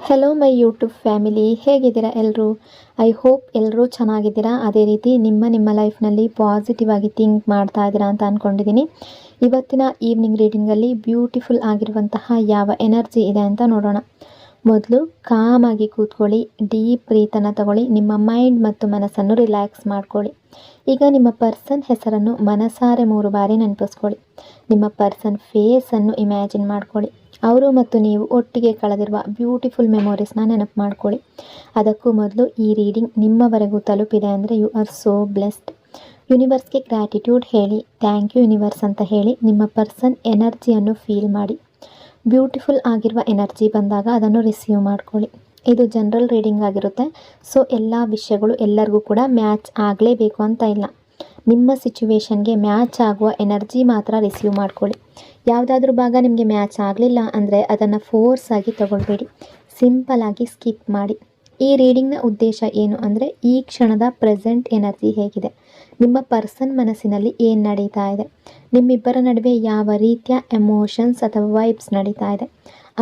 Hello my YouTube family, ಹೇಗಿದ್ದೀರಾ ಎಲ್ಲರೂ? I hope ಎಲ್ಲರೂ ಚೆನ್ನಾಗಿದ್ದೀರಾ. ಅದೇ ರೀತಿ ನಿಮ್ಮ ಲೈಫ್ನಲ್ಲಿ ಪಾಸಿಟಿವ್ ಆಗಿ ಥಿಂಕ್ ಮಾಡ್ತಾ ಇದ್ದೀರಾ ಅಂತ ಅಂದ್ಕೊಂಡಿದ್ದೀನಿ. ಇವತ್ತಿನ ಈವ್ನಿಂಗ್ ರೀಡಿಂಗಲ್ಲಿ ಬ್ಯೂಟಿಫುಲ್ ಆಗಿರುವಂತಹ ಯಾವ ಎನರ್ಜಿ ಇದೆ ಅಂತ ನೋಡೋಣ. ಮೊದಲು ಕಾಮಾಗಿ ಕೂತ್ಕೊಳ್ಳಿ, ಡೀಪ್ ಬ್ರೀತನ್ನು ತಗೊಳ್ಳಿ, ನಿಮ್ಮ ಮೈಂಡ್ ಮತ್ತು ಮನಸ್ಸನ್ನು ರಿಲ್ಯಾಕ್ಸ್ ಮಾಡ್ಕೊಳ್ಳಿ. ಈಗ ನಿಮ್ಮ ಪರ್ಸನ್ ಹೆಸರನ್ನು ಮನಸಾರೆ 3 ಬಾರಿ ನೆನಪಿಸ್ಕೊಳ್ಳಿ. ನಿಮ್ಮ ಪರ್ಸನ್ ಫೇಸನ್ನು ಇಮ್ಯಾಜಿನ್ ಮಾಡ್ಕೊಳ್ಳಿ. ಅವರು ಮತ್ತು ನೀವು ಒಟ್ಟಿಗೆ ಕಳೆದಿರುವ ಬ್ಯೂಟಿಫುಲ್ ಮೆಮೊರೀಸ್ನ ನೆನಪು ಮಾಡ್ಕೊಳ್ಳಿ. ಅದಕ್ಕೂ ಮೊದಲು ಈ ರೀಡಿಂಗ್ ನಿಮ್ಮವರೆಗೂ ತಲುಪಿದೆ ಅಂದರೆ ಯು ಆರ್ ಸೋ ಬ್ಲೆಸ್ಡ್. ಯೂನಿವರ್ಸ್ಗೆ ಗ್ರ್ಯಾಟಿಟ್ಯೂಡ್ ಹೇಳಿ, ಥ್ಯಾಂಕ್ ಯು ಯೂನಿವರ್ಸ್ ಅಂತ ಹೇಳಿ ನಿಮ್ಮ ಪರ್ಸನ್ ಎನರ್ಜಿಯನ್ನು ಫೀಲ್ ಮಾಡಿ. ಬ್ಯೂಟಿಫುಲ್ ಆಗಿರುವ ಎನರ್ಜಿ ಬಂದಾಗ ಅದನ್ನು ರಿಸೀವ್ ಮಾಡ್ಕೊಳ್ಳಿ. ಇದು ಜನರಲ್ ರೀಡಿಂಗ್ ಆಗಿರುತ್ತೆ. ಸೊ ಎಲ್ಲ ವಿಷಯಗಳು ಎಲ್ಲರಿಗೂ ಕೂಡ ಮ್ಯಾಚ್ ಆಗಲೇಬೇಕು ಅಂತ ಇಲ್ಲ. ನಿಮ್ಮ ಸಿಚುವೇಶನ್ಗೆ ಮ್ಯಾಚ್ ಆಗುವ ಎನರ್ಜಿ ಮಾತ್ರ ರಿಸೀವ್ ಮಾಡ್ಕೊಳ್ಳಿ. ಯಾವುದಾದ್ರೂ ಭಾಗ ನಿಮಗೆ ಮ್ಯಾಚ್ ಆಗಲಿಲ್ಲ ಅಂದರೆ ಅದನ್ನು ಫೋರ್ಸ್ ಆಗಿ ತಗೊಳ್ಬೇಡಿ, ಸಿಂಪಲ್ ಆಗಿ ಸ್ಕಿಪ್ ಮಾಡಿ. ಈ ರೀಡಿಂಗ್ನ ಉದ್ದೇಶ ಏನು ಅಂದರೆ ಈ ಕ್ಷಣದ ಪ್ರೆಸೆಂಟ್ ಎನರ್ಜಿ ಹೇಗಿದೆ, ನಿಮ್ಮ ಪರ್ಸನ್ ಮನಸ್ಸಿನಲ್ಲಿ ಏನು ನಡೀತಾ ಇದೆ, ನಿಮ್ಮಿಬ್ಬರ ನಡುವೆ ಯಾವ ರೀತಿಯ ಎಮೋಷನ್ಸ್ ಅಥವಾ ವೈಬ್ಸ್ ನಡೀತಾ ಇದೆ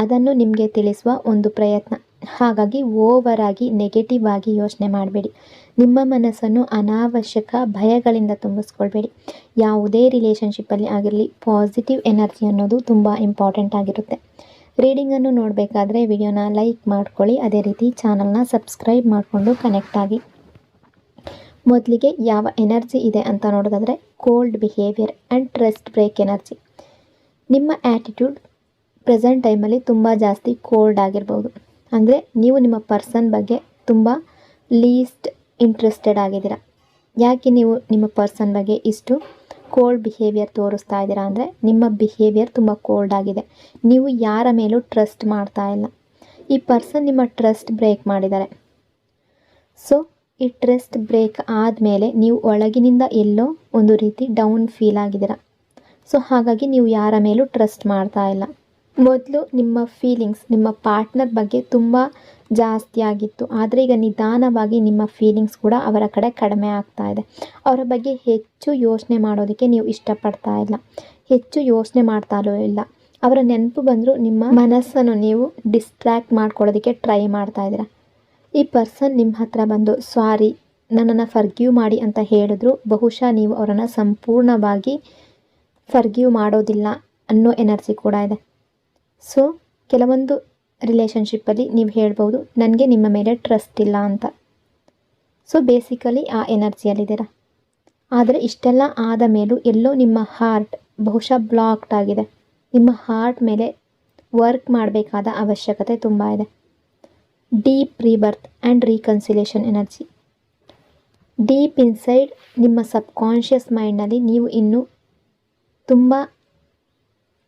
ಅದನ್ನು ನಿಮಗೆ ತಿಳಿಸುವ ಒಂದು ಪ್ರಯತ್ನ. ಹಾಗಾಗಿ ಓವರ್ ಆಗಿ ನೆಗೆಟಿವ್ ಆಗಿ ಯೋಚನೆ ಮಾಡಬೇಡಿ. ನಿಮ್ಮ ಮನಸ್ಸನ್ನು ಅನಾವಶ್ಯಕ ಭಯಗಳಿಂದ ತುಂಬಿಸ್ಕೊಳ್ಬೇಡಿ. ಯಾವುದೇ ರಿಲೇಷನ್ಶಿಪ್ಪಲ್ಲಿ ಆಗಿರಲಿ ಪಾಸಿಟಿವ್ ಎನರ್ಜಿ ಅನ್ನೋದು ತುಂಬ ಇಂಪಾರ್ಟೆಂಟ್ ಆಗಿರುತ್ತೆ. ರೀಡಿಂಗನ್ನು ನೋಡಬೇಕಾದ್ರೆ ವಿಡಿಯೋನ ಲೈಕ್ ಮಾಡ್ಕೊಳ್ಳಿ, ಅದೇ ರೀತಿ ಚಾನಲ್ನ ಸಬ್ಸ್ಕ್ರೈಬ್ ಮಾಡಿಕೊಂಡು ಕನೆಕ್ಟ್ ಆಗಿ. ಮೊದಲಿಗೆ ಯಾವ ಎನರ್ಜಿ ಇದೆ ಅಂತ ನೋಡೋದಾದರೆ cold behaviour and trust break energy. ನಿಮ್ಮ ಆ್ಯಟಿಟ್ಯೂಡ್ ಪ್ರೆಸೆಂಟ್ ಟೈಮಲ್ಲಿ ತುಂಬ ಜಾಸ್ತಿ ಕೋಲ್ಡ್ ಆಗಿರ್ಬೋದು. ಅಂದರೆ ನೀವು ನಿಮ್ಮ ಪರ್ಸನ್ ಬಗ್ಗೆ ತುಂಬ ಲೀಸ್ಟ್ ಇಂಟ್ರೆಸ್ಟೆಡ್ ಆಗಿದ್ದೀರಾ. ಯಾಕೆ ನೀವು ನಿಮ್ಮ ಪರ್ಸನ್ ಬಗ್ಗೆ ಇಷ್ಟು ಕೋಲ್ಡ್ ಬಿಹೇವಿಯರ್ ತೋರಿಸ್ತಾ ಇದ್ದೀರಾ ಅಂದರೆ ನಿಮ್ಮ ಬಿಹೇವಿಯರ್ ತುಂಬ ಕೋಲ್ಡ್ ಆಗಿದೆ. ನೀವು ಯಾರ ಮೇಲೂ ಟ್ರಸ್ಟ್ ಮಾಡ್ತಾ ಇಲ್ಲ. ಈ ಪರ್ಸನ್ ನಿಮ್ಮ ಟ್ರಸ್ಟ್ ಬ್ರೇಕ್ ಮಾಡಿದ್ದಾರೆ. ಸೊ ಈ ಟ್ರಸ್ಟ್ ಬ್ರೇಕ್ ಆದಮೇಲೆ ನೀವು ಒಳಗಿನಿಂದ ಎಲ್ಲೋ ಒಂದು ರೀತಿ ಡೌನ್ ಫೀಲ್ ಆಗಿದ್ದೀರಾ. ಸೊ ಹಾಗಾಗಿ ನೀವು ಯಾರ ಮೇಲೂ ಟ್ರಸ್ಟ್ ಮಾಡ್ತಾ ಇಲ್ಲ. ಮೊದಲು ನಿಮ್ಮ ಫೀಲಿಂಗ್ಸ್ ನಿಮ್ಮ ಪಾರ್ಟ್ನರ್ ಬಗ್ಗೆ ತುಂಬ ಜಾಸ್ತಿ ಆಗಿತ್ತು, ಆದರೆ ಈಗ ನಿಧಾನವಾಗಿ ನಿಮ್ಮ ಫೀಲಿಂಗ್ಸ್ ಕೂಡ ಅವರ ಕಡೆ ಕಡಿಮೆ ಆಗ್ತಾ ಇದೆ. ಅವರ ಬಗ್ಗೆ ಹೆಚ್ಚು ಯೋಚನೆ ಮಾಡೋದಕ್ಕೆ ನೀವು ಇಷ್ಟಪಡ್ತಾ ಇಲ್ಲ, ಹೆಚ್ಚು ಯೋಚನೆ ಮಾಡ್ತಾಲೂ ಇಲ್ಲ. ಅವರ ನೆನಪು ಬಂದರೂ ನಿಮ್ಮ ಮನಸ್ಸನ್ನು ನೀವು ಡಿಸ್ಟ್ರ್ಯಾಕ್ಟ್ ಮಾಡ್ಕೊಳ್ಳೋದಕ್ಕೆ ಟ್ರೈ ಮಾಡ್ತಾ ಇದ್ದೀರಾ. ಈ ಪರ್ಸನ್ ನಿಮ್ಮ ಹತ್ರ ಬಂದು ಸಾರಿ, ನನ್ನನ್ನು ಫರ್ಗ್ಯೂ ಮಾಡಿ ಅಂತ ಹೇಳಿದ್ರು ಬಹುಶಃ ನೀವು ಅವರನ್ನು ಸಂಪೂರ್ಣವಾಗಿ ಫರ್ಗ್ಯೂ ಮಾಡೋದಿಲ್ಲ ಅನ್ನೋ ಎನರ್ಜಿ ಕೂಡ ಇದೆ. ಸೊ ಕೆಲವೊಂದು ರಿಲೇಷನ್ಶಿಪ್ಪಲ್ಲಿ ನೀವು ಹೇಳ್ಬೋದು ನನಗೆ ನಿಮ್ಮ ಮೇಲೆ ಟ್ರಸ್ಟ್ ಇಲ್ಲ ಅಂತ. ಸೊ ಬೇಸಿಕಲಿ ಆ ಎನರ್ಜಿಯಲ್ಲಿದ್ದೀರಾ. ಆದರೆ ಇಷ್ಟೆಲ್ಲ ಆದ ಮೇಲೂ ಎಲ್ಲೋ ನಿಮ್ಮ ಹಾರ್ಟ್ ಬಹುಶಃ ಬ್ಲಾಕ್ಡ್ ಆಗಿದೆ. ನಿಮ್ಮ ಹಾರ್ಟ್ ಮೇಲೆ ವರ್ಕ್ ಮಾಡಬೇಕಾದ ಅವಶ್ಯಕತೆ ತುಂಬ ಇದೆ. Deep rebirth and reconciliation energy. Deep inside ನಿಮ್ಮ ಸಬ್ಕಾನ್ಷಿಯಸ್ ಮೈಂಡ್ನಲ್ಲಿ ನೀವು ಇನ್ನೂ ತುಂಬ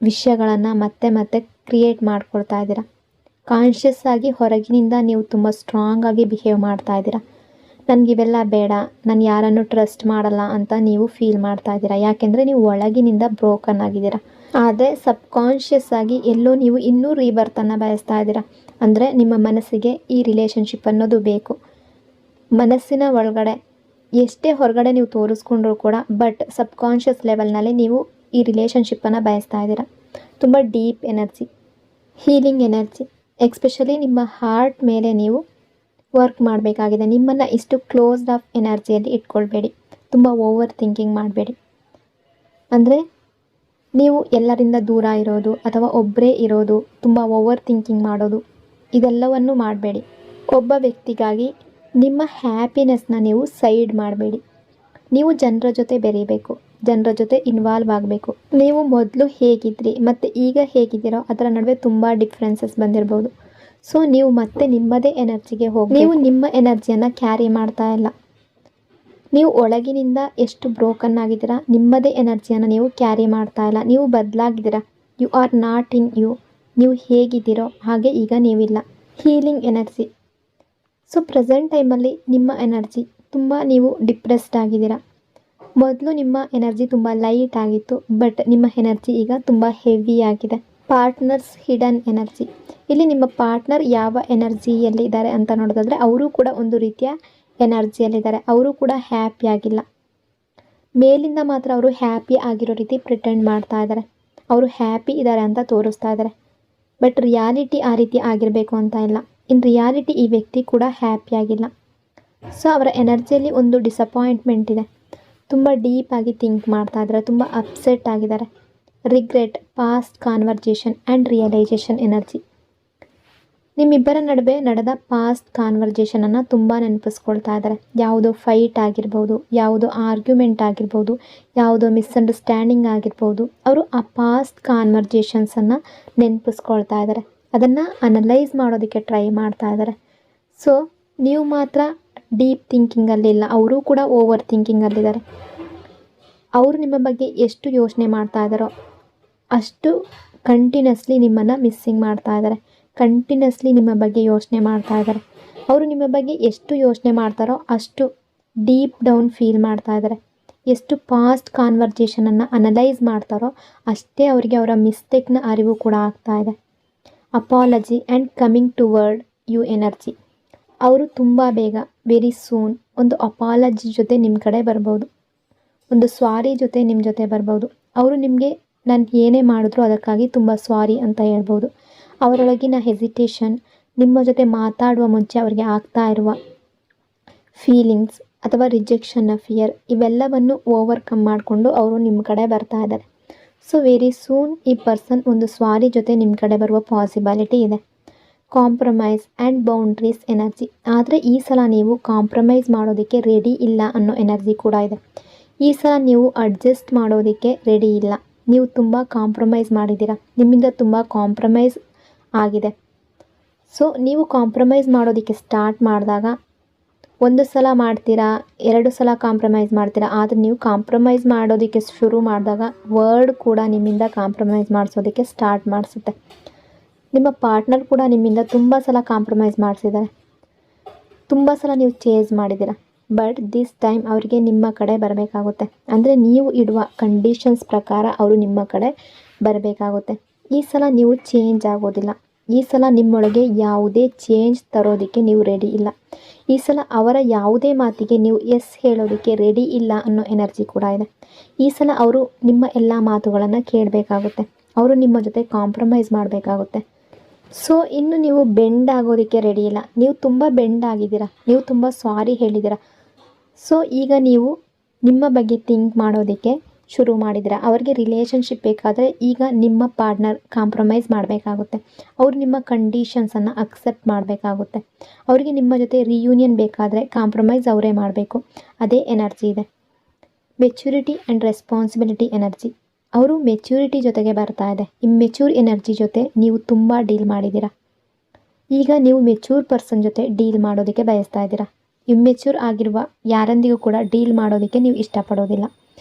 ವಿಷಯಗಳನ್ನು ಮತ್ತೆ ಮತ್ತೆ ಕ್ರಿಯೇಟ್ ಮಾಡ್ಕೊಳ್ತಾ ಇದ್ದೀರಾ. ಕಾನ್ಷಿಯಸ್ ಆಗಿ ಹೊರಗಿನಿಂದ ನೀವು ತುಂಬ ಸ್ಟ್ರಾಂಗ್ ಆಗಿ ಬಿಹೇವ್ ಮಾಡ್ತಾ ಇದ್ದೀರಾ. ನನಗಿವೆಲ್ಲ ಬೇಡ, ನಾನು ಯಾರನ್ನು ಟ್ರಸ್ಟ್ ಮಾಡಲ್ಲ ಅಂತ ನೀವು ಫೀಲ್ ಮಾಡ್ತಾ ಇದ್ದೀರಾ. ಯಾಕೆಂದರೆ ನೀವು ಒಳಗಿನಿಂದ ಬ್ರೋಕನ್ ಆಗಿದ್ದೀರಾ. ಆದರೆ ಸಬ್ಕಾನ್ಷಿಯಸ್ ಆಗಿ ಎಲ್ಲೋ ನೀವು ಇನ್ನೂ ರೀಬರ್ತನ್ನು ಬಯಸ್ತಾ ಇದ್ದೀರಾ. ಅಂದರೆ ನಿಮ್ಮ ಮನಸ್ಸಿಗೆ ಈ ರಿಲೇಷನ್ಶಿಪ್ ಅನ್ನೋದು ಬೇಕು. ಮನಸ್ಸಿನ ಒಳಗಡೆ ಎಷ್ಟೇ ಹೊರಗಡೆ ನೀವು ತೋರಿಸ್ಕೊಂಡ್ರೂ ಕೂಡ ಬಟ್ ಸಬ್ಕಾನ್ಷಿಯಸ್ ಲೆವೆಲ್ನಲ್ಲಿ ನೀವು ಈ ರಿಲೇಷನ್ಶಿಪ್ಪನ್ನು ಬಯಸ್ತಾ ಇದ್ದೀರಾ. ತುಂಬ deep energy, healing energy. Especially ನಿಮ್ಮ ಹಾರ್ಟ್ ಮೇಲೆ ನೀವು ವರ್ಕ್ ಮಾಡಬೇಕಾಗಿದೆ. ನಿಮ್ಮನ್ನು ಇಷ್ಟು ಕ್ಲೋಸ್ಡ್ ಆಫ್ ಎನರ್ಜಿಯಲ್ಲಿ ಇಟ್ಕೊಳ್ಬೇಡಿ. ತುಂಬ ಓವರ್ ಥಿಂಕಿಂಗ್ ಮಾಡಬೇಡಿ. ಅಂದರೆ ನೀವು ಎಲ್ಲರಿಂದ ದೂರ ಇರೋದು ಅಥವಾ ಒಬ್ಬರೇ ಇರೋದು, ತುಂಬ ಓವರ್ ಥಿಂಕಿಂಗ್ ಮಾಡೋದು ಇದೆಲ್ಲವನ್ನು ಮಾಡಬೇಡಿ. ಒಬ್ಬ ವ್ಯಕ್ತಿಗಾಗಿ ನಿಮ್ಮ ಹ್ಯಾಪಿನೆಸ್ನ ನೀವು ಸೈಡ್ ಮಾಡಬೇಡಿ. ನೀವು ಜನರ ಜೊತೆ ಬೆರೀಬೇಕು, ಜನರ ಜೊತೆ ಇನ್ವಾಲ್ವ್ ಆಗಬೇಕು. ನೀವು ಮೊದಲು ಹೇಗಿದ್ರಿ ಮತ್ತು ಈಗ ಹೇಗಿದ್ದೀರೋ ಅದರ ನಡುವೆ ತುಂಬ ಡಿಫ್ರೆನ್ಸಸ್ ಬಂದಿರ್ಬೋದು. ಸೊ ನೀವು ಮತ್ತೆ ನಿಮ್ಮದೇ ಎನರ್ಜಿಗೆ ಹೋಗಿ ನೀವು ನಿಮ್ಮ ಎನರ್ಜಿಯನ್ನು ಕ್ಯಾರಿ ಮಾಡ್ತಾ ಇಲ್ಲ. ನೀವು ಒಳಗಿನಿಂದ ಎಷ್ಟು ಬ್ರೋಕನ್ ಆಗಿದ್ದೀರಾ, ನಿಮ್ಮದೇ ಎನರ್ಜಿಯನ್ನು ನೀವು ಕ್ಯಾರಿ ಮಾಡ್ತಾ ಇಲ್ಲ. ನೀವು ಬದಲಾಗಿದ್ದೀರಾ. You are not in you. ನೀವು ಹೇಗಿದ್ದೀರೋ ಹಾಗೆ ಈಗ ನೀವಿಲ್ಲ. Healing energy. ಸೊ ಪ್ರೆಸೆಂಟ್ ಟೈಮಲ್ಲಿ ನಿಮ್ಮ ಎನರ್ಜಿ ತುಂಬ ನೀವು ಡಿಪ್ರೆಸ್ಡ್ ಆಗಿದ್ದೀರಾ. ಮೊದಲು ನಿಮ್ಮ ಎನರ್ಜಿ ತುಂಬ ಲೈಟ್ ಆಗಿತ್ತು, ಬಟ್ ನಿಮ್ಮ ಎನರ್ಜಿ ಈಗ ತುಂಬ ಹೆವಿ ಆಗಿದೆ. Partners hidden energy. ಇಲ್ಲಿ ನಿಮ್ಮ ಪಾರ್ಟ್ನರ್ ಯಾವ ಎನರ್ಜಿಯಲ್ಲಿದ್ದಾರೆ ಅಂತ ನೋಡೋದಾದರೆ ಅವರು ಕೂಡ ಒಂದು ರೀತಿಯ ಎನರ್ಜಿಯಲ್ಲಿದ್ದಾರೆ. ಅವರು ಕೂಡ ಹ್ಯಾಪಿ ಆಗಿಲ್ಲ. ಮೇಲಿಂದ ಮಾತ್ರ ಅವರು ಹ್ಯಾಪಿ ಆಗಿರೋ ರೀತಿ ಪ್ರಿಟೆಂಡ್ ಮಾಡ್ತಾ ಇದ್ದಾರೆ. ಅವರು ಹ್ಯಾಪಿ ಇದ್ದಾರೆ ಅಂತ ತೋರಿಸ್ತಾ ಇದ್ದಾರೆ. ಬಟ್ ರಿಯಾಲಿಟಿ ಆ ರೀತಿ ಆಗಿರಬೇಕು ಅಂತ ಇಲ್ಲ. ಇನ್ ರಿಯಾಲಿಟಿ ಈ ವ್ಯಕ್ತಿ ಕೂಡ ಹ್ಯಾಪಿಯಾಗಿಲ್ಲ. ಸೊ ಅವರ ಎನರ್ಜಿಯಲ್ಲಿ ಒಂದು ಡಿಸಪಾಯಿಂಟ್ಮೆಂಟ್ ಇದೆ. ತುಂಬ ಡೀಪಾಗಿ ಥಿಂಕ್ ಮಾಡ್ತಾ ಇದ್ದಾರೆ, ತುಂಬ ಅಪ್ಸೆಟ್ ಆಗಿದ್ದಾರೆ. Regret, past conversation and realisation energy. ನಿಮ್ಮಿಬ್ಬರ ನಡುವೆ ನಡೆದ ಪಾಸ್ಟ್ ಕಾನ್ವರ್ಜೇಷನನ್ನು ತುಂಬ ನೆನಪಿಸ್ಕೊಳ್ತಾ ಇದ್ದಾರೆ. ಯಾವುದೋ ಫೈಟ್ ಆಗಿರ್ಬೋದು, ಯಾವುದೋ ಆರ್ಗ್ಯುಮೆಂಟ್ ಆಗಿರ್ಬೋದು, ಯಾವುದೋ ಮಿಸ್ಅಂಡರ್ಸ್ಟ್ಯಾಂಡಿಂಗ್ ಆಗಿರ್ಬೋದು. ಅವರು ಆ ಪಾಸ್ಟ್ ಕಾನ್ವರ್ಜೇಷನ್ಸನ್ನು ನೆನಪಿಸ್ಕೊಳ್ತಾ ಇದ್ದಾರೆ, ಅದನ್ನು ಅನಲೈಸ್ ಮಾಡೋದಕ್ಕೆ ಟ್ರೈ ಮಾಡ್ತಾ ಇದ್ದಾರೆ. ಸೊ ನೀವು ಮಾತ್ರ ಡೀಪ್ ಥಿಂಕಿಂಗಲ್ಲಿಲ್ಲ, ಅವರು ಕೂಡ ಓವರ್ ಥಿಂಕಿಂಗಲ್ಲಿದ್ದಾರೆ. ಅವರು ನಿಮ್ಮ ಬಗ್ಗೆ ಎಷ್ಟು ಯೋಚನೆ ಮಾಡ್ತಾ ಇದ್ದಾರೋ ಅಷ್ಟು ಕಂಟಿನ್ಯೂಸ್ಲಿ ನಿಮ್ಮನ್ನು ಮಿಸ್ಸಿಂಗ್ ಮಾಡ್ತಾ ಇದ್ದಾರೆ. ಕಂಟಿನ್ಯೂಸ್ಲಿ ನಿಮ್ಮ ಬಗ್ಗೆ ಯೋಚನೆ ಮಾಡ್ತಾ ಇದ್ದಾರೆ. ಅವರು ನಿಮ್ಮ ಬಗ್ಗೆ ಎಷ್ಟು ಯೋಚನೆ ಮಾಡ್ತಾರೋ ಅಷ್ಟು ಡೀಪ್ ಡೌನ್ ಫೀಲ್ ಮಾಡ್ತಾ ಇದ್ದಾರೆ. ಎಷ್ಟು ಪಾಸ್ಟ್ ಕಾನ್ವರ್ಜೇಷನನ್ನು ಅನಲೈಸ್ ಮಾಡ್ತಾರೋ ಅಷ್ಟೇ ಅವರಿಗೆ ಅವರ ಮಿಸ್ಟೇಕ್ನ ಅರಿವು ಕೂಡ ಆಗ್ತಾ ಇದೆ. Apology and coming toward you energy. ಅವರು ತುಂಬ ಬೇಗ, ವೆರಿ ಸೂನ್ ಒಂದು ಅಪಾಲಜಿ ಜೊತೆ ನಿಮ್ಮ ಕಡೆ ಬರ್ಬೋದು, ಒಂದು ಸ್ವಾರಿ ಜೊತೆ ನಿಮ್ಮ ಜೊತೆ ಬರ್ಬೋದು. ಅವರು ನಿಮಗೆ ನಾನು ಏನೇ ಮಾಡಿದ್ರು ಅದಕ್ಕಾಗಿ ತುಂಬ ಸಾರಿ ಅಂತ ಹೇಳ್ಬೋದು. ಅವರೊಳಗಿನ ಹೆಸಿಟೇಷನ್, ನಿಮ್ಮ ಜೊತೆ ಮಾತಾಡುವ ಮುಂಚೆ ಅವರಿಗೆ ಆಗ್ತಾ ಇರುವ ಫೀಲಿಂಗ್ಸ್ ಅಥವಾ ರಿಜೆಕ್ಷನ್ನ ಫಿಯರ್, ಇವೆಲ್ಲವನ್ನು ಓವರ್ಕಮ್ ಮಾಡಿಕೊಂಡು ಅವರು ನಿಮ್ಮ ಕಡೆ ಬರ್ತಾ ಇದ್ದಾರೆ. ಸೊ ವೆರಿ ಸೂನ್ ಈ ಪರ್ಸನ್ ಒಂದು ಸ್ವಾರಿ ಜೊತೆ ನಿಮ್ಮ ಕಡೆ ಬರುವ ಪಾಸಿಬಿಲಿಟಿ ಇದೆ. Compromise and boundaries energy. ಆದರೆ ಈ ಸಲ ನೀವು ಕಾಂಪ್ರಮೈಸ್ ಮಾಡೋದಕ್ಕೆ ರೆಡಿ ಇಲ್ಲ ಅನ್ನೋ ಎನರ್ಜಿ ಕೂಡ ಇದೆ. ಈ ಸಲ ನೀವು ಅಡ್ಜಸ್ಟ್ ಮಾಡೋದಕ್ಕೆ ರೆಡಿ ಇಲ್ಲ. ನೀವು ತುಂಬ ಕಾಂಪ್ರಮೈಸ್ ಮಾಡಿದ್ದೀರಾ, ನಿಮ್ಮಿಂದ ತುಂಬ ಕಾಂಪ್ರಮೈಸ್ ಆಗಿದೆ. ಸೊ ನೀವು ಕಾಂಪ್ರಮೈಸ್ ಮಾಡೋದಕ್ಕೆ ಸ್ಟಾರ್ಟ್ ಮಾಡಿದಾಗ ಒಂದು ಸಲ ಮಾಡ್ತೀರಾ, 2 ಸಲ ಕಾಂಪ್ರಮೈಸ್ ಮಾಡ್ತೀರಾ. ಆದರೆ ನೀವು ಕಾಂಪ್ರಮೈಸ್ ಮಾಡೋದಕ್ಕೆ ಶುರು ಮಾಡಿದಾಗ ವರ್ಡ್ ಕೂಡ ನಿಮ್ಮಿಂದ ಕಾಂಪ್ರಮೈಸ್ ಮಾಡಿಸೋದಕ್ಕೆ ಸ್ಟಾರ್ಟ್ ಮಾಡಿಸುತ್ತೆ. ನಿಮ್ಮ ಪಾರ್ಟ್ನರ್ ಕೂಡ ನಿಮ್ಮಿಂದ ತುಂಬ ಸಲ ಕಾಂಪ್ರಮೈಸ್ ಮಾಡಿಸಿದ್ದಾರೆ, ತುಂಬ ಸಲ ನೀವು ಚೇಂಜ್ ಮಾಡಿದ್ದೀರಾ. ಬಟ್ ದಿಸ್ ಟೈಮ್ ಅವರಿಗೆ ನಿಮ್ಮ ಕಡೆ ಬರಬೇಕಾಗುತ್ತೆ. ಅಂದರೆ ನೀವು ಇಡುವ ಕಂಡೀಷನ್ಸ್ ಪ್ರಕಾರ ಅವರು ನಿಮ್ಮ ಕಡೆ ಬರಬೇಕಾಗುತ್ತೆ. ಈ ಸಲ ನೀವು ಚೇಂಜ್ ಆಗೋದಿಲ್ಲ. ಈ ಸಲ ನಿಮ್ಮೊಳಗೆ ಯಾವುದೇ ಚೇಂಜ್ ತರೋದಕ್ಕೆ ನೀವು ರೆಡಿ ಇಲ್ಲ. ಈ ಸಲ ಅವರ ಯಾವುದೇ ಮಾತಿಗೆ ನೀವು ಎಸ್ ಹೇಳೋದಕ್ಕೆ ರೆಡಿ ಇಲ್ಲ ಅನ್ನೋ ಎನರ್ಜಿ ಕೂಡ ಇದೆ. ಈ ಸಲ ಅವರು ನಿಮ್ಮ ಎಲ್ಲ ಮಾತುಗಳನ್ನು ಕೇಳಬೇಕಾಗುತ್ತೆ. ಅವರು ನಿಮ್ಮ ಜೊತೆ ಕಾಂಪ್ರಮೈಸ್ ಮಾಡಬೇಕಾಗುತ್ತೆ. ಸೊ ಇನ್ನು ನೀವು ಬೆಂಡ್ ಆಗೋದಕ್ಕೆ ರೆಡಿ ಇಲ್ಲ. ನೀವು ತುಂಬ ಬೆಂಡ್ ಆಗಿದ್ದೀರಾ, ನೀವು ತುಂಬ ಸಾರಿ ಹೇಳಿದ್ದೀರಾ. ಸೊ ಈಗ ನೀವು ನಿಮ್ಮ ಬಗ್ಗೆ ಥಿಂಕ್ ಮಾಡೋದಕ್ಕೆ ಶುರು ಮಾಡಿದ್ದೀರಾ. ಅವರಿಗೆ ರಿಲೇಷನ್ಶಿಪ್ ಬೇಕಾದರೆ ಈಗ ನಿಮ್ಮ ಪಾರ್ಟ್ನರ್ ಕಾಂಪ್ರಮೈಸ್ ಮಾಡಬೇಕಾಗುತ್ತೆ. ಅವರು ನಿಮ್ಮ ಕಂಡೀಷನ್ಸನ್ನು ಅಕ್ಸೆಪ್ಟ್ ಮಾಡಬೇಕಾಗುತ್ತೆ. ಅವರಿಗೆ ನಿಮ್ಮ ಜೊತೆ ರಿಯೂನಿಯನ್ ಬೇಕಾದರೆ ಕಾಂಪ್ರಮೈಸ್ ಅವರೇ ಮಾಡಬೇಕು. ಅದೇ ಎನರ್ಜಿ ಇದೆ. Maturity and responsibility energy. ಅವರು ಮೆಚ್ಯೂರಿಟಿ ಜೊತೆಗೆ ಬರ್ತಾ ಇದೆ. ಇಮ್ಮೆಚ್ಯೂರ್ ಎನರ್ಜಿ ಜೊತೆ ನೀವು ತುಂಬ ಡೀಲ್ ಮಾಡಿದ್ದೀರಾ. ಈಗ ನೀವು ಮೆಚ್ಯೂರ್ ಪರ್ಸನ್ ಜೊತೆ ಡೀಲ್ ಮಾಡೋದಕ್ಕೆ ಬಯಸ್ತಾ ಇದ್ದೀರಾ. ಇಮ್ಮೆಚ್ಯೂರ್ ಆಗಿರುವ ಯಾರೊಂದಿಗೂ ಕೂಡ ಡೀಲ್ ಮಾಡೋದಕ್ಕೆ ನೀವು ಇಷ್ಟಪಡೋದಿಲ್ಲ.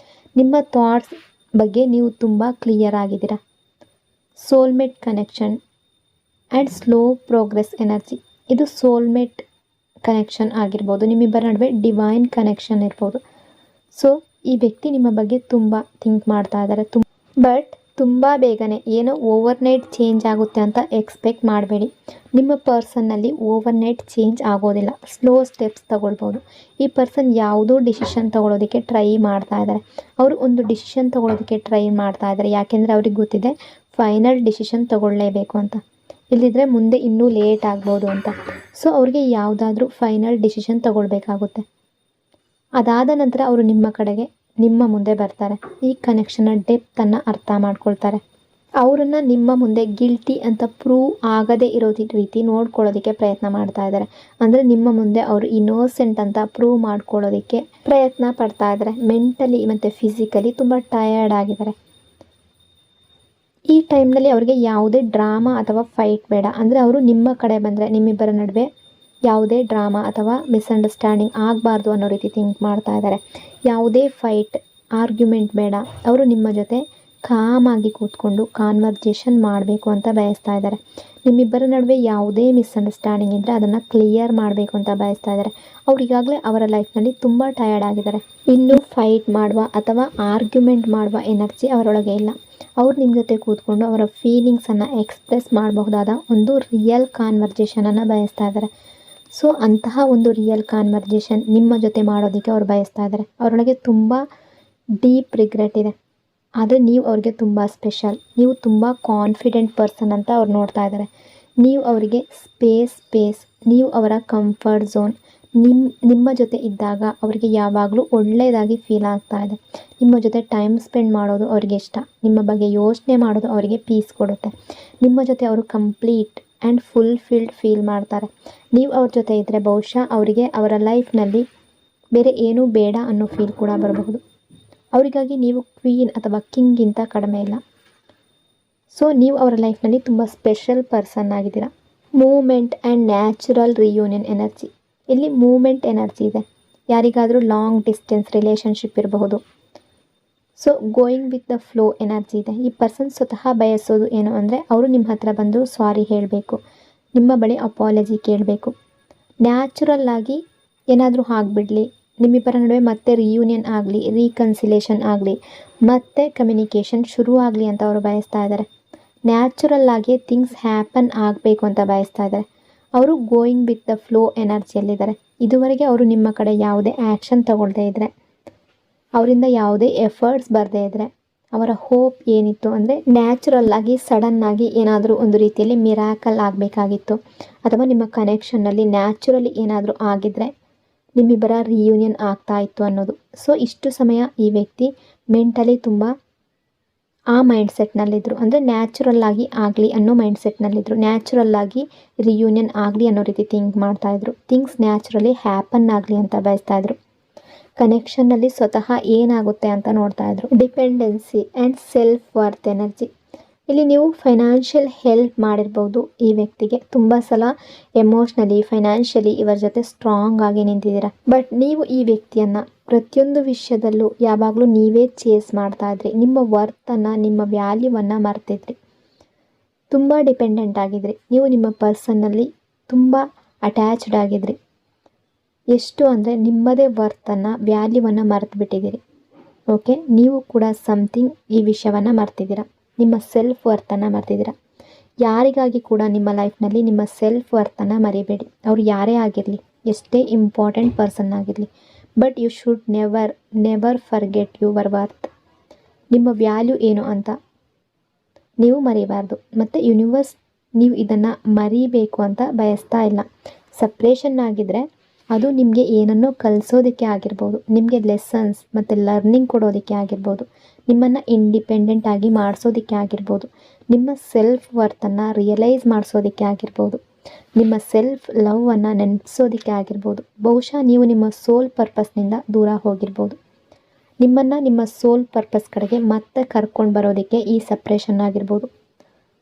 ನಿಮ್ಮ ಥಾಟ್ಸ್ ಬಗ್ಗೆ ನೀವು ತುಂಬ ಕ್ಲಿಯರ್ ಆಗಿದ್ದೀರಾ. Soulmate connection and slow progress energy. ಇದು ಸೋಲ್ಮೇಟ್ ಕನೆಕ್ಷನ್ ಆಗಿರ್ಬೋದು, ನಿಮ್ಮಿಬ್ಬರ ನಡುವೆ ಡಿವೈನ್ ಕನೆಕ್ಷನ್ ಇರ್ಬೋದು. ಸೊ ಈ ವ್ಯಕ್ತಿ ನಿಮ್ಮ ಬಗ್ಗೆ ತುಂಬ ಥಿಂಕ್ ಮಾಡ್ತಾ ಇದ್ದಾರೆ. ಬಟ್ ತುಂಬ ಬೇಗನೆ ಏನೋ ಓವರ್ನೈಟ್ ಚೇಂಜ್ ಆಗುತ್ತೆ ಅಂತ ಎಕ್ಸ್ಪೆಕ್ಟ್ ಮಾಡಬೇಡಿ. ನಿಮ್ಮ ಪರ್ಸನ್ನಲ್ಲಿ ಓವರ್ನೈಟ್ ಚೇಂಜ್ ಆಗೋದಿಲ್ಲ. ಸ್ಲೋ ಸ್ಟೆಪ್ಸ್ ತಗೊಳ್ಬೋದು. ಈ ಪರ್ಸನ್ ಯಾವುದೋ ಡಿಸಿಷನ್ ತೊಗೊಳೋದಕ್ಕೆ ಟ್ರೈ ಮಾಡ್ತಾ ಇದ್ದಾರೆ. ಅವರು ಒಂದು ಡಿಸಿಷನ್ ತೊಗೊಳೋದಕ್ಕೆ ಟ್ರೈ ಮಾಡ್ತಾ ಇದ್ದಾರೆ. ಯಾಕೆಂದರೆ ಅವ್ರಿಗೆ ಗೊತ್ತಿದೆ ಫೈನಲ್ ಡಿಸಿಷನ್ ತೊಗೊಳ್ಳೇಬೇಕು ಅಂತ, ಇಲ್ಲಿದ್ರೆ ಮುಂದೆ ಇನ್ನೂ ಲೇಟ್ ಆಗ್ಬೋದು ಅಂತ. ಸೊ ಅವ್ರಿಗೆ ಯಾವುದಾದ್ರೂ ಫೈನಲ್ ಡಿಸಿಷನ್ ತೊಗೊಳ್ಬೇಕಾಗುತ್ತೆ. ಅದಾದ ನಂತರ ಅವರು ನಿಮ್ಮ ಮುಂದೆ ಬರ್ತಾರೆ. ಈ ಕನೆಕ್ಷನ್ನ ಡೆಪ್ತನ್ನು ಅರ್ಥ ಮಾಡ್ಕೊಳ್ತಾರೆ. ಅವರನ್ನು ನಿಮ್ಮ ಮುಂದೆ ಗಿಲ್ಟಿ ಅಂತ ಪ್ರೂವ್ ಆಗದೇ ಇರೋ ರೀತಿ ನೋಡ್ಕೊಳ್ಳೋದಕ್ಕೆ ಪ್ರಯತ್ನ ಮಾಡ್ತಾ ಇದ್ದಾರೆ. ಅಂದರೆ ನಿಮ್ಮ ಮುಂದೆ ಅವರು ಇನ್ನೋಸೆಂಟ್ ಅಂತ ಪ್ರೂವ್ ಮಾಡ್ಕೊಳ್ಳೋದಕ್ಕೆ ಪ್ರಯತ್ನ ಪಡ್ತಾ ಇದ್ದಾರೆ. ಮೆಂಟಲಿ ಮತ್ತು ಫಿಸಿಕಲಿ ತುಂಬ ಟಯರ್ಡ್ ಆಗಿದ್ದಾರೆ. ಈ ಟೈಮ್ನಲ್ಲಿ ಅವರಿಗೆ ಯಾವುದೇ ಡ್ರಾಮಾ ಅಥವಾ ಫೈಟ್ ಬೇಡ. ಅಂದರೆ ಅವರು ನಿಮ್ಮ ಕಡೆ ಬಂದರೆ ನಿಮ್ಮಿಬ್ಬರ ನಡುವೆ ಯಾವುದೇ ಡ್ರಾಮಾ ಅಥವಾ ಮಿಸ್ಅಂಡರ್ಸ್ಟ್ಯಾಂಡಿಂಗ್ ಆಗಬಾರ್ದು ಅನ್ನೋ ರೀತಿ ಥಿಂಕ್ ಮಾಡ್ತಾ ಇದ್ದಾರೆ. ಯಾವುದೇ ಫೈಟ್, ಆರ್ಗ್ಯುಮೆಂಟ್ ಬೇಡ. ಅವರು ನಿಮ್ಮ ಜೊತೆ ಕಾಮಾಗಿ ಕೂತ್ಕೊಂಡು ಕಾನ್ವರ್ಜೇಷನ್ ಮಾಡಬೇಕು ಅಂತ ಬಯಸ್ತಾ ಇದ್ದಾರೆ. ನಿಮ್ಮಿಬ್ಬರ ನಡುವೆ ಯಾವುದೇ ಮಿಸ್ಅಂಡರ್ಸ್ಟ್ಯಾಂಡಿಂಗ್ ಇದ್ದರೆ ಅದನ್ನು ಕ್ಲಿಯರ್ ಮಾಡಬೇಕು ಅಂತ ಬಯಸ್ತಾ ಇದ್ದಾರೆ. ಅವ್ರು ಈಗಾಗಲೇ ಅವರ ಲೈಫ್ನಲ್ಲಿ ತುಂಬ ಟಯರ್ಡ್ ಆಗಿದ್ದಾರೆ. ಇನ್ನು ಫೈಟ್ ಮಾಡುವ ಅಥವಾ ಆರ್ಗ್ಯುಮೆಂಟ್ ಮಾಡುವ ಎನರ್ಜಿ ಅವರೊಳಗೆ ಇಲ್ಲ. ಅವ್ರು ನಿಮ್ಮ ಜೊತೆ ಕೂತ್ಕೊಂಡು ಅವರ ಫೀಲಿಂಗ್ಸನ್ನು ಎಕ್ಸ್ಪ್ರೆಸ್ ಮಾಡಬಹುದಾದ ಒಂದು ರಿಯಲ್ ಕಾನ್ವರ್ಜೇಷನನ್ನು ಬಯಸ್ತಾ ಇದ್ದಾರೆ. ಸೊ ಅಂತಹ ಒಂದು ರಿಯಲ್ ಕಾನ್ವರ್ಜೇಷನ್ ನಿಮ್ಮ ಜೊತೆ ಮಾಡೋದಕ್ಕೆ ಅವ್ರು ಬಯಸ್ತಾ ಇದ್ದಾರೆ. ಅವರೊಳಗೆ ತುಂಬ ಡೀಪ್ ರಿಗ್ರೆಟ್ ಇದೆ. ಆದರೆ ನೀವು ಅವ್ರಿಗೆ ತುಂಬ ಸ್ಪೆಷಲ್, ನೀವು ತುಂಬ ಕಾನ್ಫಿಡೆಂಟ್ ಪರ್ಸನ್ ಅಂತ ಅವ್ರು ನೋಡ್ತಾ ಇದ್ದಾರೆ. ನೀವು ಅವರಿಗೆ ಸ್ಪೇಸ್, ನೀವು ಅವರ ಕಂಫರ್ಟ್ ಝೋನ್. ನಿಮ್ಮ ಜೊತೆ ಇದ್ದಾಗ ಅವರಿಗೆ ಯಾವಾಗಲೂ ಒಳ್ಳೆಯದಾಗಿ ಫೀಲ್ ಆಗ್ತಾ ಇದೆ. ನಿಮ್ಮ ಜೊತೆ ಟೈಮ್ ಸ್ಪೆಂಡ್ ಮಾಡೋದು ಅವರಿಗೆ ಇಷ್ಟ. ನಿಮ್ಮ ಬಗ್ಗೆ ಯೋಚನೆ ಮಾಡೋದು ಅವರಿಗೆ ಪೀಸ್ ಕೊಡುತ್ತೆ. ನಿಮ್ಮ ಜೊತೆ ಅವರು ಕಂಪ್ಲೀಟ್ ಆ್ಯಂಡ್ ಫುಲ್ಫಿಲ್ಡ್ ಫೀಲ್ ಮಾಡ್ತಾರೆ. ನೀವು ಅವ್ರ ಜೊತೆ ಇದ್ದರೆ ಬಹುಶಃ ಅವರಿಗೆ ಅವರ ಲೈಫ್ನಲ್ಲಿ ಬೇರೆ ಏನೂ ಬೇಡ ಅನ್ನೋ ಫೀಲ್ ಕೂಡ ಬರಬಹುದು. ಅವರಿಗಾಗಿ ನೀವು ಕ್ವೀನ್ ಅಥವಾ ಕಿಂಗ್ಗಿಂತ ಕಡಿಮೆ ಇಲ್ಲ. ಸೊ ನೀವು ಅವರ ಲೈಫ್ನಲ್ಲಿ ತುಂಬ ಸ್ಪೆಷಲ್ ಪರ್ಸನ್ ಆಗಿದ್ದೀರಾ. Movement and natural reunion energy. ಇಲ್ಲಿ ಮೂವ್ಮೆಂಟ್ ಎನರ್ಜಿ ಇದೆ. ಯಾರಿಗಾದರೂ ಲಾಂಗ್ ಡಿಸ್ಟೆನ್ಸ್ ರಿಲೇಷನ್ಶಿಪ್ ಇರಬಹುದು. So going with the flow energy ಇದೆ. ಈ ಪರ್ಸನ್ ಸ್ವತಃ ಬಯಸೋದು ಏನು ಅಂದರೆ ಅವರು ನಿಮ್ಮ ಹತ್ರ ಬಂದು ಸಾರಿ ಹೇಳಬೇಕು, ನಿಮ್ಮ ಬಳಿ ಅಪಾಲಜಿ ಕೇಳಬೇಕು. ನ್ಯಾಚುರಲ್ ಆಗಿ ಏನಾದರೂ ಆಗಿಬಿಡಲಿ, ನಿಮ್ಮಿಬ್ಬರ ನಡುವೆ ಮತ್ತೆ ರಿಯೂನಿಯನ್ ಆಗಲಿ, ರೀಕನ್ಸಿಲೇಷನ್ ಆಗಲಿ, ಮತ್ತೆ ಕಮ್ಯುನಿಕೇಷನ್ ಶುರು ಆಗಲಿ ಅಂತ ಅವರು ಬಯಸ್ತಾ ಇದ್ದಾರೆ. ನ್ಯಾಚುರಲ್ ಆಗಿ ಥಿಂಗ್ಸ್ ಹ್ಯಾಪನ್ ಆಗಬೇಕು ಅಂತ ಬಯಸ್ತಾ ಇದ್ದಾರೆ. ಅವರು ಗೋಯಿಂಗ್ ವಿತ್ ದ ಫ್ಲೋ ಎನರ್ಜಿಯಲ್ಲಿದ್ದಾರೆ. ಇದುವರೆಗೆ ಅವರು ನಿಮ್ಮ ಕಡೆ ಯಾವುದೇ ಆ್ಯಕ್ಷನ್ ತಗೊಳ್ಳದೇ ಇದ್ದರೆ, ಅವರಿಂದ ಯಾವುದೇ ಎಫರ್ಟ್ಸ್ ಬರದೇ ಇದ್ದರೆ, ಅವರ ಹೋಪ್ ಏನಿತ್ತು ಅಂದರೆ ನ್ಯಾಚುರಲ್ ಆಗಿ ಸಡನ್ನಾಗಿ ಏನಾದರೂ ಒಂದು ರೀತಿಯಲ್ಲಿ ಮಿರಾಕಲ್ ಆಗಬೇಕಾಗಿತ್ತು, ಅಥವಾ ನಿಮ್ಮ ಕನೆಕ್ಷನ್ನಲ್ಲಿ ನ್ಯಾಚುರಲಿ ಏನಾದರೂ ಆಗಿದ್ದರೆ ನಿಮ್ಮಿಬ್ಬರ ರಿಯೂನಿಯನ್ ಆಗ್ತಾ ಇತ್ತು ಅನ್ನೋದು. ಸೊ ಇಷ್ಟು ಸಮಯ ಈ ವ್ಯಕ್ತಿ ಮೆಂಟಲಿ ತುಂಬ ಆ ಮೈಂಡ್ಸೆಟ್ನಲ್ಲಿದ್ದರು. ಅಂದರೆ ನ್ಯಾಚುರಲ್ ಆಗಿ ಆಗಲಿ ಅನ್ನೋ ಮೈಂಡ್ಸೆಟ್ನಲ್ಲಿದ್ದರು. ನ್ಯಾಚುರಲ್ ಆಗಿ ರಿಯೂನಿಯನ್ ಆಗಲಿ ಅನ್ನೋ ರೀತಿ ಥಿಂಕ್ ಮಾಡ್ತಾಯಿದ್ರು. ಥಿಂಗ್ಸ್ ನ್ಯಾಚುರಲಿ ಹ್ಯಾಪನ್ ಆಗಲಿ ಅಂತ ಬಯಸ್ತಾಯಿದ್ರು. ಕನೆಕ್ಷನ್ನಲ್ಲಿ ಸ್ವತಃ ಏನಾಗುತ್ತೆ ಅಂತ ನೋಡ್ತಾಯಿದ್ರು. Dependency and self worth energy. ಇಲ್ಲಿ ನೀವು ಫೈನಾನ್ಷಿಯಲ್ ಹೆಲ್ಪ್ ಮಾಡಿರ್ಬೋದು ಈ ವ್ಯಕ್ತಿಗೆ. ತುಂಬ ಸಲ ಎಮೋಷ್ನಲಿ, ಫೈನಾನ್ಷಿಯಲಿ ಇವರ ಜೊತೆ ಸ್ಟ್ರಾಂಗ್ ಆಗಿ ನಿಂತಿದ್ದೀರಾ. ಬಟ್ ನೀವು ಈ ವ್ಯಕ್ತಿಯನ್ನು ಪ್ರತಿಯೊಂದು ವಿಷಯದಲ್ಲೂ ಯಾವಾಗಲೂ ನೀವೇ ಚೇಸ್ ಮಾಡ್ತಾ ಇದ್ರಿ. ನಿಮ್ಮ ವರ್ತನ್ನು, ನಿಮ್ಮ ವ್ಯಾಲ್ಯೂವನ್ನು ಮರ್ತಿದ್ರಿ. ತುಂಬ ಡಿಪೆಂಡೆಂಟ್ ಆಗಿದ್ರಿ. ನೀವು ನಿಮ್ಮ ಪರ್ಸನ್ನಲ್ಲಿ ತುಂಬ ಅಟ್ಯಾಚ್ಡ್ ಆಗಿದ್ರಿ. ಎಷ್ಟು ಅಂದರೆ ನಿಮ್ಮದೇ ವರ್ತನ್ನು, ವ್ಯಾಲ್ಯೂವನ್ನು ಮರೆತು ಬಿಟ್ಟಿದ್ದೀರಿ. ಓಕೆ, ನೀವು ಕೂಡ ಸಮಥಿಂಗ್ ಈ ವಿಷಯವನ್ನು ಮರ್ತಿದ್ದೀರಾ. ನಿಮ್ಮ ಸೆಲ್ಫ್ ವರ್ತನ್ನು ಮರ್ತಿದ್ದೀರಾ. ಯಾರಿಗಾಗಿ ಕೂಡ ನಿಮ್ಮ ಲೈಫ್ನಲ್ಲಿ ನಿಮ್ಮ ಸೆಲ್ಫ್ ವರ್ತನ್ನು ಮರಿಬೇಡಿ. ಅವ್ರು ಯಾರೇ ಆಗಿರಲಿ, ಎಷ್ಟೇ ಇಂಪಾರ್ಟೆಂಟ್ ಪರ್ಸನ್ ಆಗಿರಲಿ, but you should never forget your worth. ನಿಮ್ಮ ವ್ಯಾಲ್ಯೂ ಏನು ಅಂತ ನೀವು ಮರಿಬಾರ್ದು. ಮತ್ತು ಯೂನಿವರ್ಸ್ ನೀವು ಇದನ್ನು ಮರಿಬೇಕು ಅಂತ ಬಯಸ್ತಾ ಇಲ್ಲ. ಸಪ್ರೇಷನ್ ಆಗಿದ್ದರೆ ಅದು ನಿಮಗೆ ಏನನ್ನೋ ಕಲಿಸೋದಕ್ಕೆ ಆಗಿರ್ಬೋದು, ನಿಮಗೆ ಲೆಸನ್ಸ್ ಮತ್ತು ಲರ್ನಿಂಗ್ ಕೊಡೋದಕ್ಕೆ ಆಗಿರ್ಬೋದು, ನಿಮ್ಮನ್ನು ಇಂಡಿಪೆಂಡೆಂಟ್ ಆಗಿ ಮಾಡಿಸೋದಕ್ಕೆ ಆಗಿರ್ಬೋದು, ನಿಮ್ಮ ಸೆಲ್ಫ್ ವರ್ತನ್ನು ರಿಯಲೈಸ್ ಮಾಡಿಸೋದಕ್ಕೆ ಆಗಿರ್ಬೋದು, ನಿಮ್ಮ ಸೆಲ್ಫ್ ಲವ್ವನ್ನು ನೆನಪಿಸೋದಕ್ಕೆ ಆಗಿರ್ಬೋದು. ಬಹುಶಃ ನೀವು ನಿಮ್ಮ ಸೋಲ್ ಪರ್ಪಸ್ನಿಂದ ದೂರ ಹೋಗಿರ್ಬೋದು. ನಿಮ್ಮನ್ನು ನಿಮ್ಮ ಸೋಲ್ ಪರ್ಪಸ್ ಕಡೆಗೆ ಮತ್ತೆ ಕರ್ಕೊಂಡು ಬರೋದಕ್ಕೆ ಈ ಸಪ್ರೇಷನ್ ಆಗಿರ್ಬೋದು.